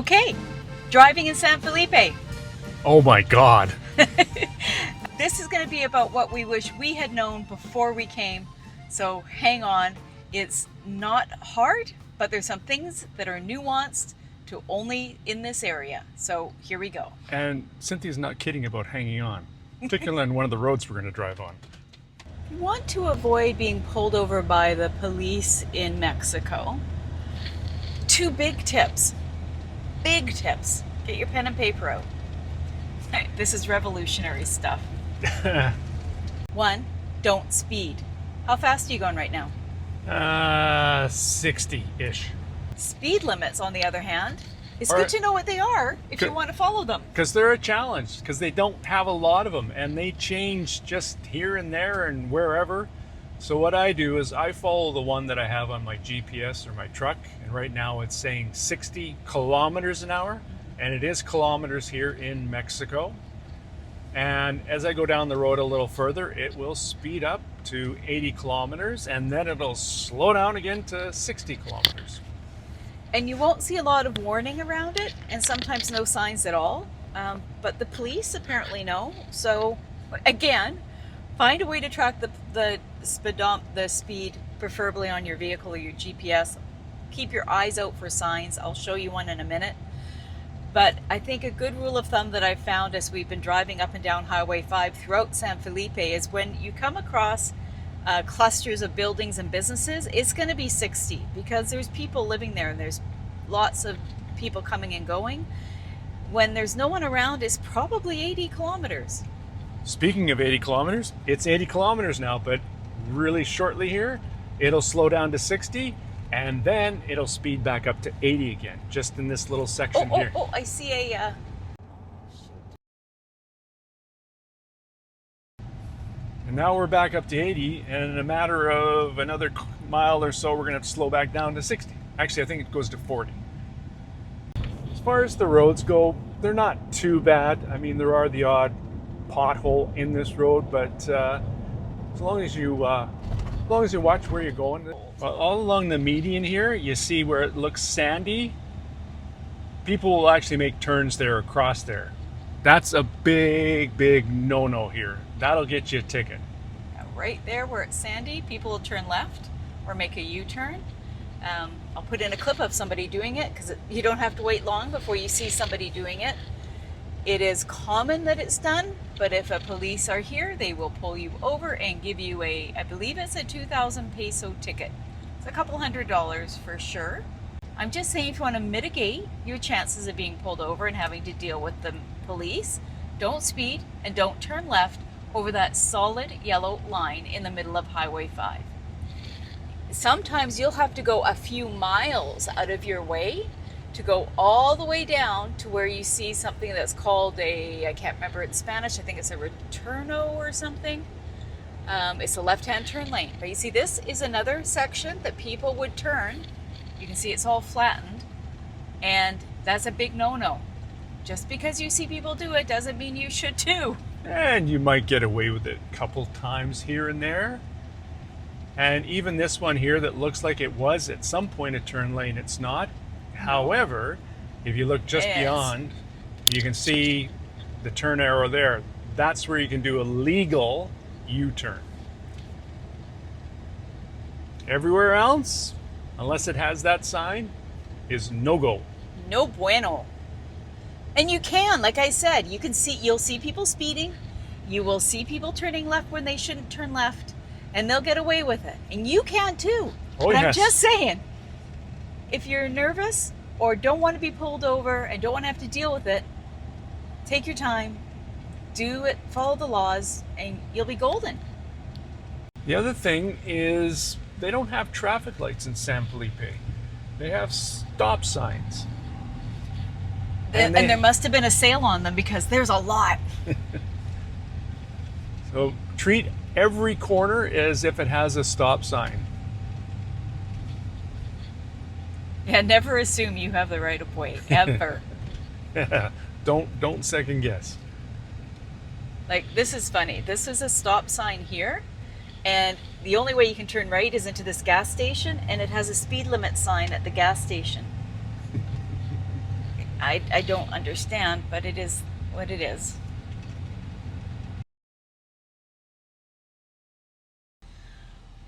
Okay, driving in San Felipe. Oh my God. This is going to be about what we wish we had known before we came. So hang on. It's not hard, but there's some things that are nuanced to only in this area. So here we go. And Cynthia's not kidding about hanging on, particularly on one of the roads we're going to drive on. You want to avoid being pulled over by the police in Mexico. Two big tips. Big tips. Get your pen and paper out. This is revolutionary stuff. One, don't speed. How fast are you going right now? 60-ish. Speed limits, on the other hand, it's good to know what they are if you want to follow them. Because they're a challenge, because they don't have a lot of them, and they change just here and there and wherever. So what I do is I follow the one that I have on my GPS or my truck, and right now it's saying 60 kilometers an hour, and it is kilometers here in Mexico. And as I go down the road a little further, it will speed up to 80 kilometers, and then it'll slow down again to 60 kilometers. And you won't see a lot of warning around it, and sometimes no signs at all. But the police apparently know. So again, find a way to track the speed, preferably on your vehicle or your GPS. Keep your eyes out for signs. I'll show you one in a minute. But I think a good rule of thumb that I've found as we've been driving up and down Highway 5 throughout San Felipe is when you come across clusters of buildings and businesses, it's going to be 60 because there's people living there and there's lots of people coming and going. When there's no one around, it's probably 80 kilometers. Speaking of 80 kilometers, it's 80 kilometers now, but really shortly here, it'll slow down to 60. And then it'll speed back up to 80 again, just in this little section here. Oh, I see a... And now we're back up to 80, and in a matter of another mile or so, we're going to have to slow back down to 60. Actually, I think it goes to 40. As far as the roads go, they're not too bad. I mean, there are the odd pothole in this road, but as long as you watch where you're going. All along the median here, you see where it looks sandy. People will actually make turns there across there. That's a big no-no here. That'll get you a ticket. Right there where it's sandy, people will turn left or make a U-turn. I'll put in a clip of somebody doing it because you don't have to wait long before you see somebody doing it. It is common that it's done, but if a police are here, they will pull you over and give you I believe it's a 2,000 peso ticket. It's a couple $100s for sure. I'm just saying if you want to mitigate your chances of being pulled over and having to deal with the police, don't speed and don't turn left over that solid yellow line in the middle of Highway 5. Sometimes you'll have to go a few miles out of your way to go all the way down to where you see something that's called I can't remember in Spanish, I think it's a retorno or something. It's a left-hand turn lane. But you see, this is another section that people would turn. You can see it's all flattened, and that's a big no-no. Just because you see people do it doesn't mean you should too. And you might get away with it a couple times here and there. And even this one here that looks like it was at some point a turn lane, it's not. However, if you look just beyond, you can see the turn arrow there. That's where you can do a legal U-turn. Everywhere else, unless it has that sign, is no-go. No bueno. And you can, like I said, you'll see people speeding. You will see people turning left when they shouldn't turn left, and they'll get away with it. And you can too. Oh, yes. I'm just saying, if you're nervous or don't want to be pulled over and don't want to have to deal with it, take your time, do it, follow the laws, and you'll be golden. The other thing is they don't have traffic lights in San Felipe. They have stop signs. And there must have been a sale on them because there's a lot. So treat every corner as if it has a stop sign. Yeah, never assume you have the right of way, ever. Don't second guess. Like, this is funny. This is a stop sign here, and the only way you can turn right is into this gas station, and it has a speed limit sign at the gas station. I don't understand, but it is what it is.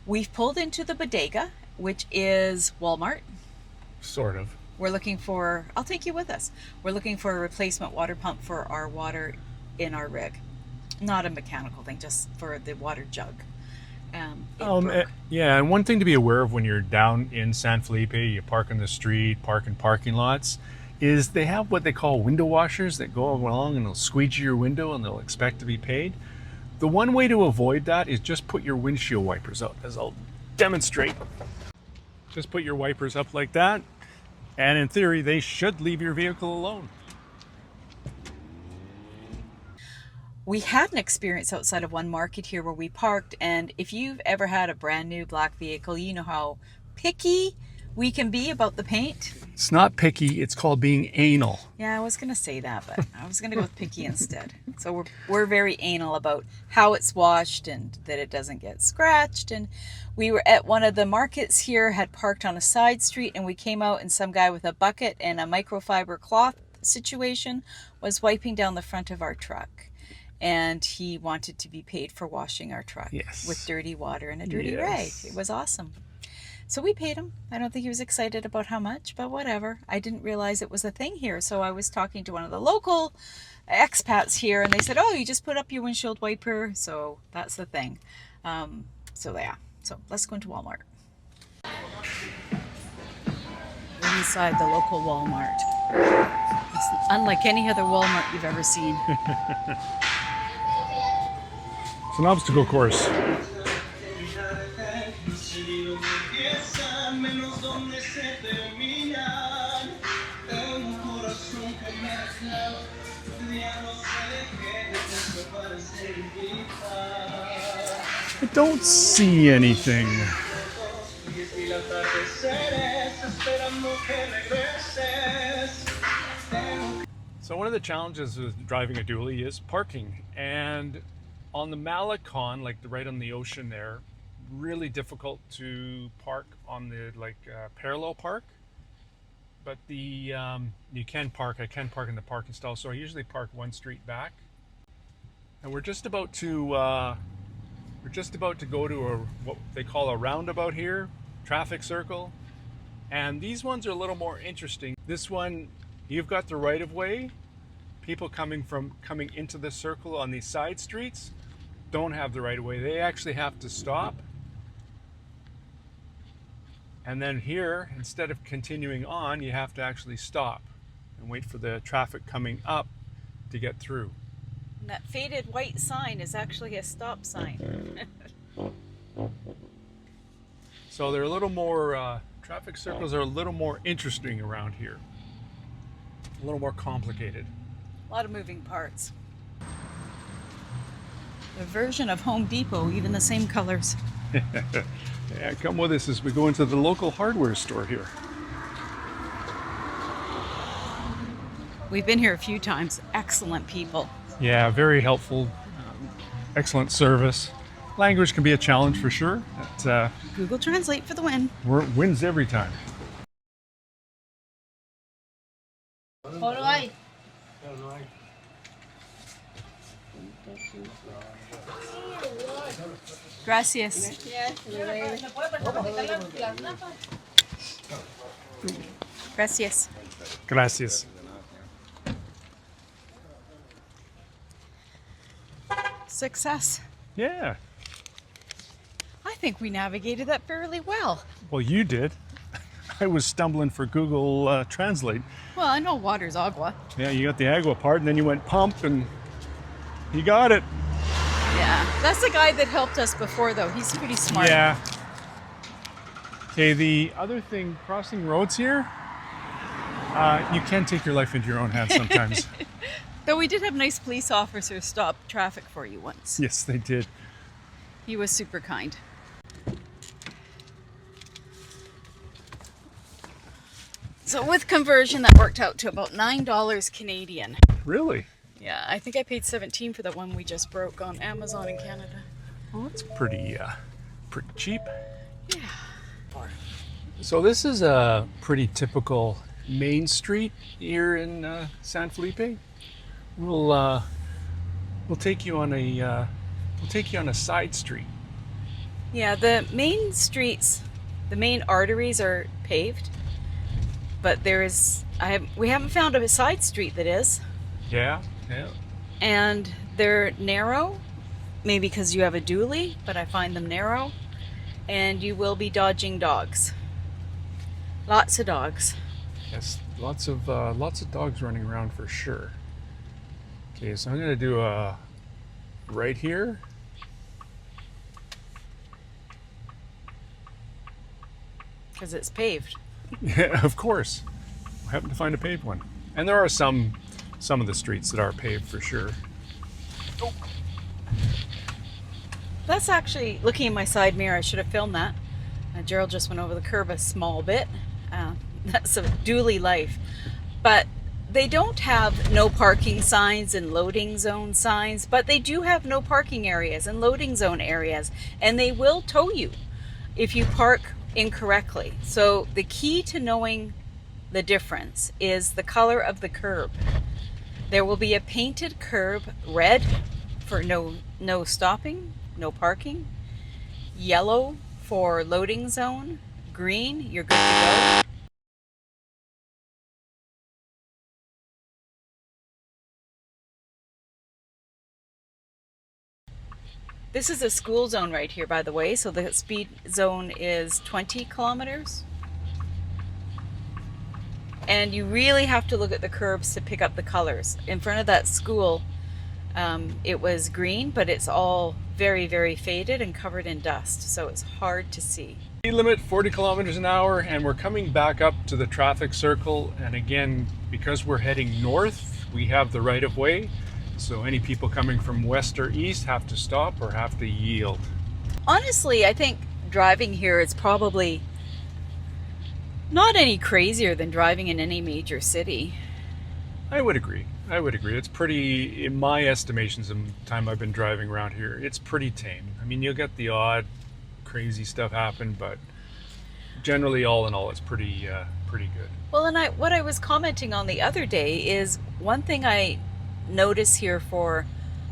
We've pulled into the bodega, which is Walmart. Sort of. We're looking for, I'll take you with us. We're looking for a replacement water pump for our water in our rig. Not a mechanical thing, just for the water jug. Yeah, and one thing to be aware of when you're down in San Felipe, you park on the street, park in parking lots, is they have what they call window washers that go along and they'll squeegee your window and they'll expect to be paid. The one way to avoid that is just put your windshield wipers up, as I'll demonstrate. Just put your wipers up like that, and in theory, they should leave your vehicle alone. We had an experience outside of one market here where we parked, and if you've ever had a brand new black vehicle, you know how picky we can be about the paint. It's not picky, it's called being anal. Yeah, I was gonna say that, but I was gonna go with picky instead. So we're very anal about how it's washed and that it doesn't get scratched. And we were at one of the markets here, had parked on a side street, and we came out and some guy with a bucket and a microfiber cloth situation was wiping down the front of our truck. And he wanted to be paid for washing our truck with dirty water and a dirty rag. It was awesome. So we paid him. I don't think he was excited about how much, but whatever. I didn't realize it was a thing here. So I was talking to one of the local expats here, and they said, oh, you just put up your windshield wiper. So that's the thing. So let's go into Walmart. We're inside the local Walmart. It's unlike any other Walmart you've ever seen. It's an obstacle course. I don't see anything. So one of the challenges with driving a dually is parking, and on the Malecon, like right on the ocean there, really difficult to park on the parallel park. But the I can park in the parking stall, so I usually park one street back. And we're just about to go to what they call a roundabout here, traffic circle. And these ones are a little more interesting. This one, you've got the right of way. People coming into the circle on these side streets don't have the right of way. They actually have to stop. And then here, instead of continuing on, you have to actually stop and wait for the traffic coming up to get through. And that faded white sign is actually a stop sign. So they're a little more, traffic circles are a little more interesting around here. A little more complicated. A lot of moving parts. The version of Home Depot, even the same colors. Yeah, come with us as we go into the local hardware store here. We've been here a few times. Excellent people. Yeah, very helpful. Excellent service. Language can be a challenge for sure. But, Google Translate for the win. Wins every time. Gracias. Gracias. Gracias. Success. Yeah. I think we navigated that fairly well. Well, you did. I was stumbling for Google Translate. Well, I know water's agua. Yeah, you got the agua part, and then you went pump, and you got it. Yeah, that's the guy that helped us before, though. He's pretty smart. Yeah. Okay, the other thing, crossing roads here, you can take your life into your own hands sometimes. Though we did have nice police officers stop traffic for you once. Yes, they did. He was super kind. So with conversion, that worked out to about $9 Canadian. Really? Yeah, I think I paid $17 for that one we just broke on Amazon in Canada. Well, that's pretty cheap. Yeah. So this is a pretty typical main street here in San Felipe. We'll take you on a side street. Yeah, the main streets, the main arteries are paved, but we haven't found a side street that is. Yeah. And they're narrow, maybe because you have a dually, but I find them narrow. And you will be dodging dogs. Lots of dogs. Yes, lots of dogs running around for sure. Okay, so I'm gonna do a right here. Because it's paved. Yeah, of course. I happen to find a paved one. And there are some of the streets that are paved for sure. Oh. That's actually, looking in my side mirror, I should have filmed that. Gerald just went over the curb a small bit. That's a dually life. But they don't have no parking signs and loading zone signs, but they do have no parking areas and loading zone areas. And they will tow you if you park incorrectly. So the key to knowing the difference is the color of the curb. There will be a painted curb, red for no stopping, no parking, yellow for loading zone, green, you're good to go. This is a school zone right here, by the way, so the speed zone is 20 kilometers. And you really have to look at the curbs to pick up the colors. In front of that school, it was green, but it's all very, very faded and covered in dust, so it's hard to see. Speed limit 40 kilometers an hour, and we're coming back up to the traffic circle. And again, because we're heading north, we have the right of way. So any people coming from west or east have to stop or have to yield. Honestly, I think driving here is probably not any crazier than driving in any major city. I would agree. It's pretty, in my estimations of the time I've been driving around here, it's pretty tame. I mean, you'll get the odd crazy stuff happen, but generally, all in all, it's pretty good. Well, and what I was commenting on the other day is one thing I notice here for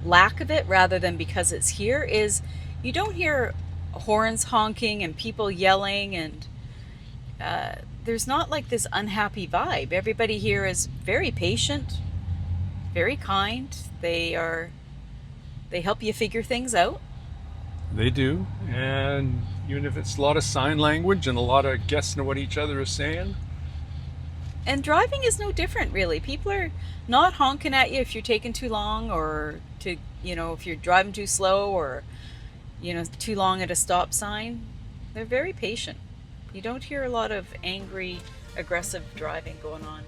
lack of it rather than because it's here is you don't hear horns honking and people yelling, and there's not like this unhappy vibe. Everybody here is very patient, very kind. They help you figure things out. They do, and even if it's a lot of sign language and a lot of guessing what each other is saying. And driving is no different, really. People are not honking at you if you're taking too long, or if you're driving too slow, or too long at a stop sign. They're very patient. You don't hear a lot of angry, aggressive driving going on.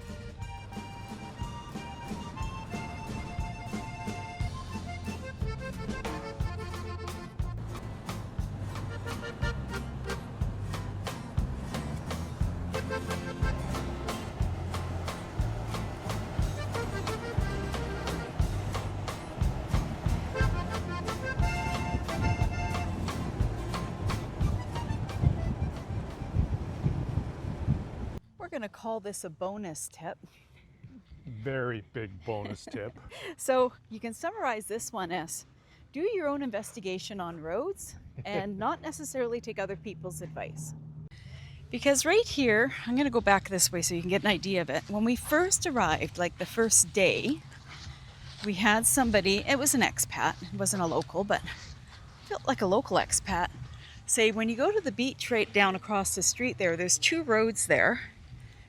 We're going to call this a bonus tip. Very big bonus tip. So you can summarize this one as do your own investigation on roads and not necessarily take other people's advice. Because right here, I'm going to go back this way so you can get an idea of it. When we first arrived, like the first day, we had somebody, it was an expat, it wasn't a local, but felt like a local expat, say when you go to the beach right down across the street there's two roads there.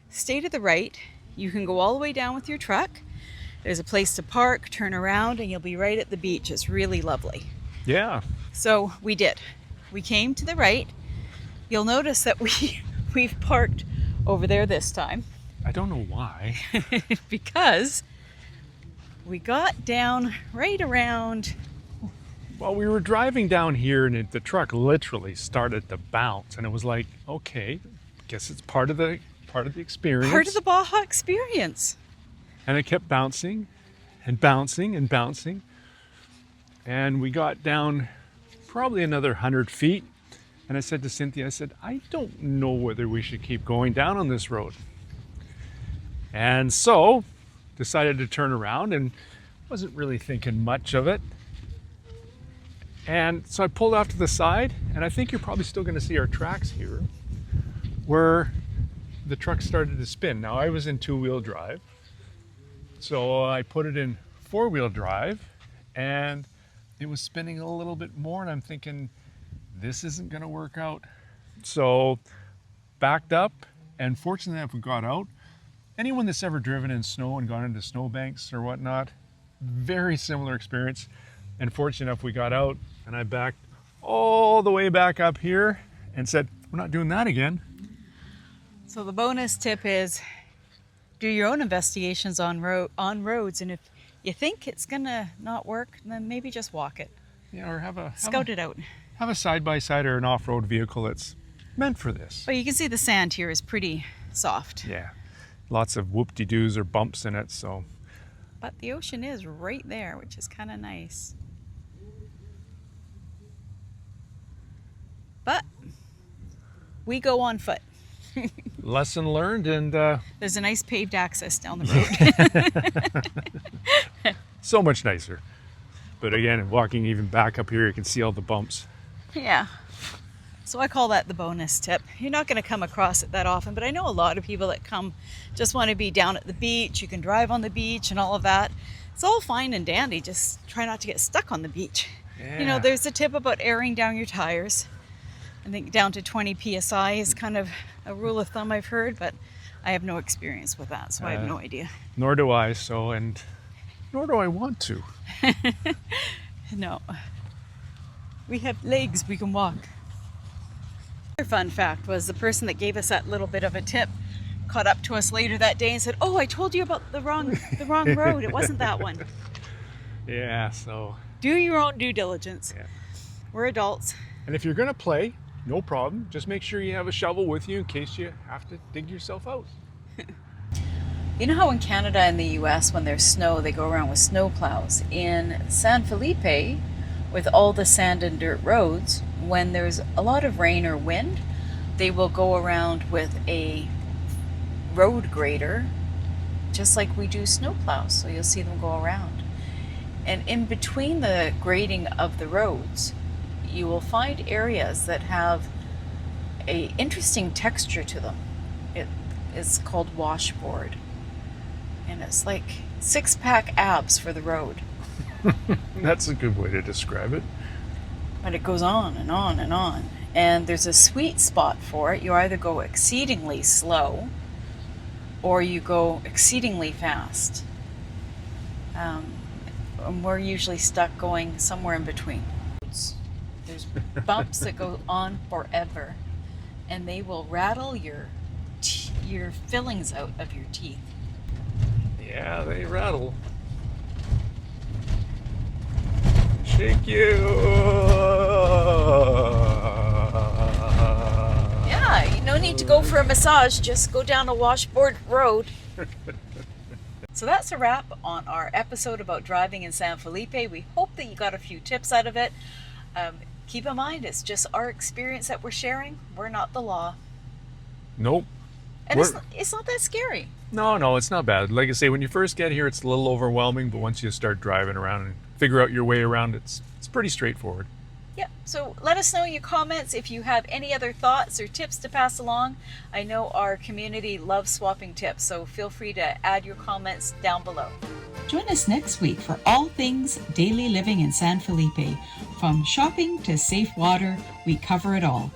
Stay to the right. You can go all the way down with your truck. There's a place to park, turn around, and you'll be right at the beach. It's really lovely. Yeah. So we did. We came to the right. You'll notice that we've parked over there this time. I don't know why. Because we got down right around. Well, we were driving down here and the truck literally started to bounce, and it was like, okay, guess it's part of the experience. Part of the Baja experience. And it kept bouncing and bouncing and bouncing. And we got down probably another 100 feet. And I said to Cynthia, I don't know whether we should keep going down on this road. And so decided to turn around and wasn't really thinking much of it. And so I pulled off to the side, and I think you're probably still going to see our tracks here where the truck started to spin. Now I was in 2-wheel drive, so I put it in 4-wheel drive, and it was spinning a little bit more, and I'm thinking, this isn't going to work out. So backed up, and fortunately enough, we got out. Anyone that's ever driven in snow and gone into snowbanks or whatnot, very similar experience. And fortunate enough, we got out, and I backed all the way back up here and said, we're not doing that again. So the bonus tip is do your own investigations on roads, and if you think it's gonna not work, then maybe just walk it. Yeah, or scout it out. Have a side-by-side or an off-road vehicle that's meant for this. But you can see the sand here is pretty soft. Yeah, lots of whoop-de-doos or bumps in it, so. But the ocean is right there, which is kind of nice. But we go on foot. Lesson learned, and there's a nice paved access down the road. so much nicer. But again, walking even back up here, you can see all the bumps. Yeah. So I call that the bonus tip. You're not going to come across it that often, but I know a lot of people that come just want to be down at the beach. You can drive on the beach and all of that. It's all fine and dandy. Just try not to get stuck on the beach. Yeah. You know, there's a tip about airing down your tires. I think down to 20 psi is kind of a rule of thumb I've heard, but I have no experience with that, so I have no idea. Nor do I, and nor do I want to. No. We have legs, we can walk. Another fun fact was the person that gave us that little bit of a tip caught up to us later that day and said, oh, I told you about the wrong road. It wasn't that one. Yeah, so. Do your own due diligence. Yeah. We're adults. And if you're going to play, no problem. Just make sure you have a shovel with you in case you have to dig yourself out. You know how in Canada and the US, when there's snow, they go around with snow plows. In San Felipe, with all the sand and dirt roads, when there's a lot of rain or wind, they will go around with a road grader, just like we do snow plows. So you'll see them go around. And in between the grading of the roads, you will find areas that have a interesting texture to them. It is called washboard. And it's like 6-pack abs for the road. That's a good way to describe it. But it goes on and on and on. And there's a sweet spot for it. You either go exceedingly slow or you go exceedingly fast. And we're usually stuck going somewhere in between. There's bumps that go on forever, and they will rattle your fillings out of your teeth. Yeah, they rattle. Shake you. Yeah, no need to go for a massage. Just go down a washboard road. So that's a wrap on our episode about driving in San Felipe. We hope that you got a few tips out of it. Keep in mind, it's just our experience that we're sharing. We're not the law. Nope. And it's not that scary. No, it's not bad. Like I say, when you first get here, it's a little overwhelming, but once you start driving around and figure out your way around, it's pretty straightforward. Yeah, so let us know in your comments if you have any other thoughts or tips to pass along. I know our community loves swapping tips, so feel free to add your comments down below. Join us next week for all things daily living in San Felipe. From shopping to safe water, we cover it all.